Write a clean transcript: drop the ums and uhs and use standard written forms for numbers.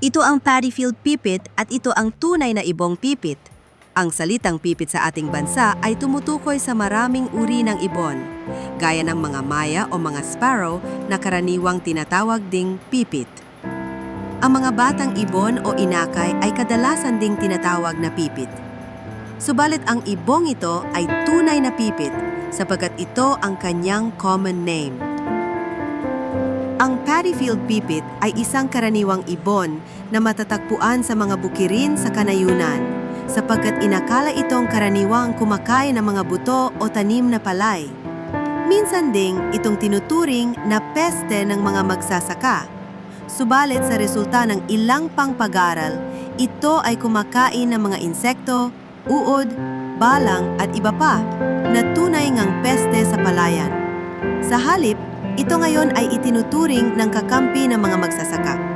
Ito ang paddy field pipit at ito ang tunay na ibong pipit. Ang salitang pipit sa ating bansa ay tumutukoy sa maraming uri ng ibon, gaya ng mga maya o mga sparrow na karaniwang tinatawag ding pipit. Ang mga batang ibon o inakay ay kadalasan ding tinatawag na pipit. Subalit ang ibong ito ay tunay na pipit sapagkat ito ang kanyang common name. Ang paddy field pipit ay isang karaniwang ibon na matatagpuan sa mga bukirin sa kanayunan sapagkat inakala itong karaniwang kumakain ng mga buto o tanim na palay. Minsan ding itong tinuturing na peste ng mga magsasaka. Subalit sa resulta ng ilang pang pag-aral, ito ay kumakain ng mga insekto, uod, balang at iba pa na tunay ngang peste sa palayan. Sa halip, ito ngayon ay itinuturing ng kakampi ng mga magsasaka.